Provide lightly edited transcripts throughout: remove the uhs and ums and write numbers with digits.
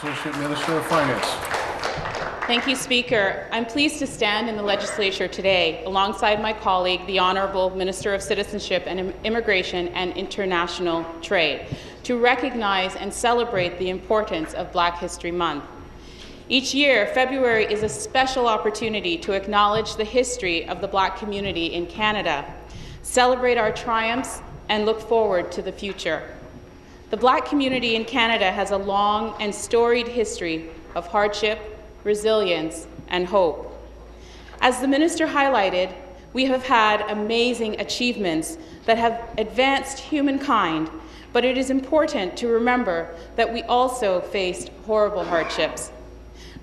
Associate Minister of Finance. Thank you, Speaker. I'm pleased to stand in the legislature today alongside my colleague, the Honourable Minister of Citizenship and Immigration and International Trade, to recognize and celebrate the importance of Black History Month. Each year, February is a special opportunity to acknowledge the history of the Black community in Canada, celebrate our triumphs, and look forward to the future. The Black community in Canada has a long and storied history of hardship, resilience, and hope. As the Minister highlighted, we have had amazing achievements that have advanced humankind, but it is important to remember that we also faced horrible hardships.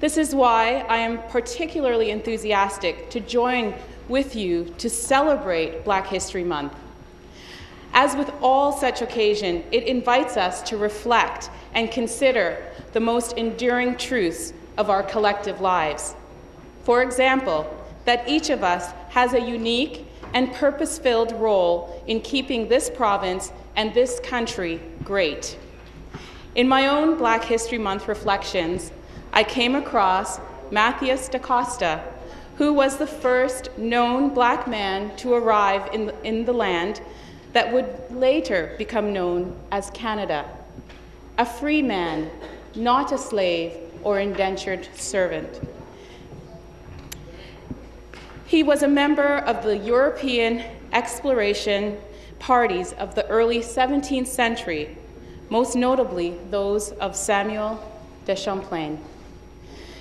This is why I am particularly enthusiastic to join with you to celebrate Black History Month. As with all such occasions, it invites us to reflect and consider the most enduring truths of our collective lives. For example, that each of us has a unique and purpose-filled role in keeping this province and this country great. In my own Black History Month reflections, I came across Matthias da Costa, who was the first known Black man to arrive in the land that would later become known as Canada. A free man, not a slave or indentured servant. He was a member of the European exploration parties of the early 17th century, most notably those of Samuel de Champlain.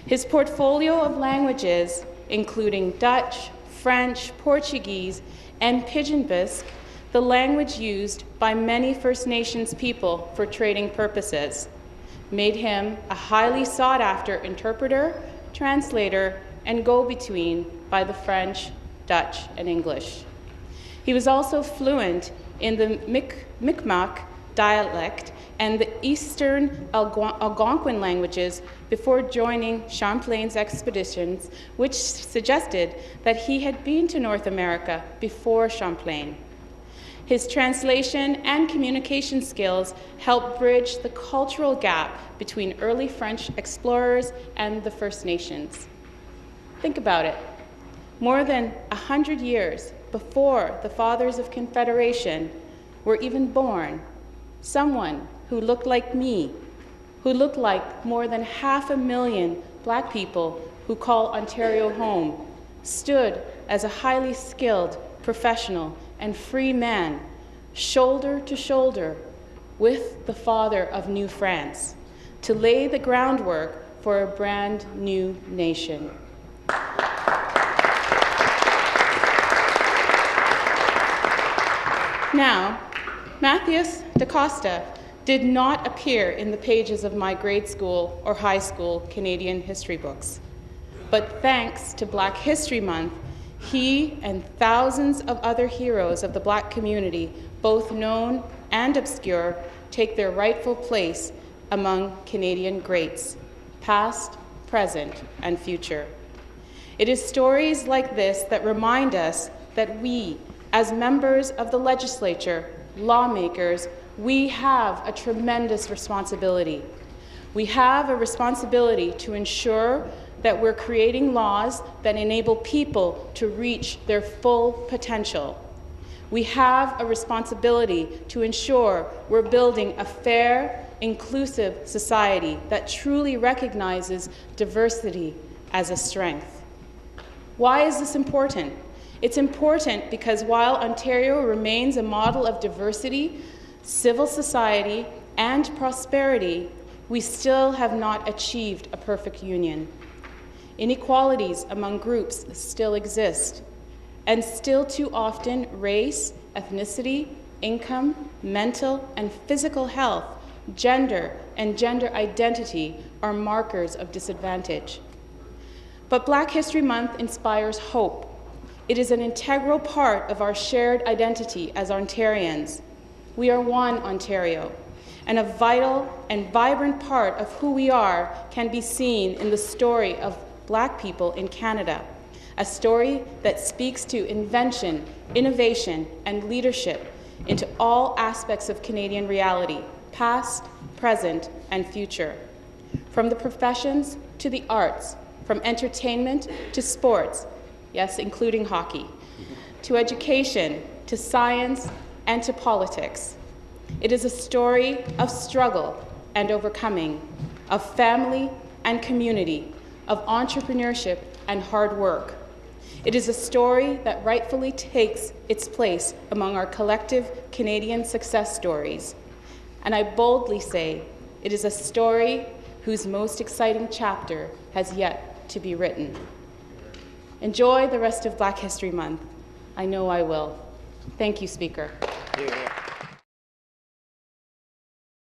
His portfolio of languages, including Dutch, French, Portuguese, and Pidgin Bisque, the language used by many First Nations people for trading purposes, made him a highly sought-after interpreter, translator, and go-between by the French, Dutch, and English. He was also fluent in the Mi'kmaq dialect and the Eastern Algonquin languages before joining Champlain's expeditions, which suggested that he had been to North America before Champlain. His translation and communication skills helped bridge the cultural gap between early French explorers and the First Nations. Think about it. More than 100 years before the Fathers of Confederation were even born, someone who looked like me, who looked like more than 500,000 Black people who call Ontario home, stood as a highly skilled, professional, and free man, shoulder to shoulder with the father of New France, to lay the groundwork for a brand new nation. Now, Matthias da Costa did not appear in the pages of my grade school or high school Canadian history books. But thanks to Black History Month, he and thousands of other heroes of the Black community, both known and obscure, take their rightful place among Canadian greats, past, present, and future. It is stories like this that remind us that we, as members of the legislature, lawmakers, we have a tremendous responsibility. We have a responsibility to ensure that we're creating laws that enable people to reach their full potential. We have a responsibility to ensure we're building a fair, inclusive society that truly recognizes diversity as a strength. Why is this important? It's important because while Ontario remains a model of diversity, civil society, and prosperity, we still have not achieved a perfect union. Inequalities among groups still exist, and still too often race, ethnicity, income, mental and physical health, gender, and gender identity are markers of disadvantage. But Black History Month inspires hope. It is an integral part of our shared identity as Ontarians. We are one Ontario, and a vital and vibrant part of who we are can be seen in the story of Black people in Canada, a story that speaks to invention, innovation, and leadership into all aspects of Canadian reality, past, present, and future. from the professions to the arts, from entertainment to sports, yes, including hockey, to education, to science, and to politics. It is a story of struggle and overcoming, of family and community, of entrepreneurship and hard work. It is a story that rightfully takes its place among our collective Canadian success stories. And I boldly say it is a story whose most exciting chapter has yet to be written. Enjoy the rest of Black History Month. I know I will. Thank you, Speaker. Yeah.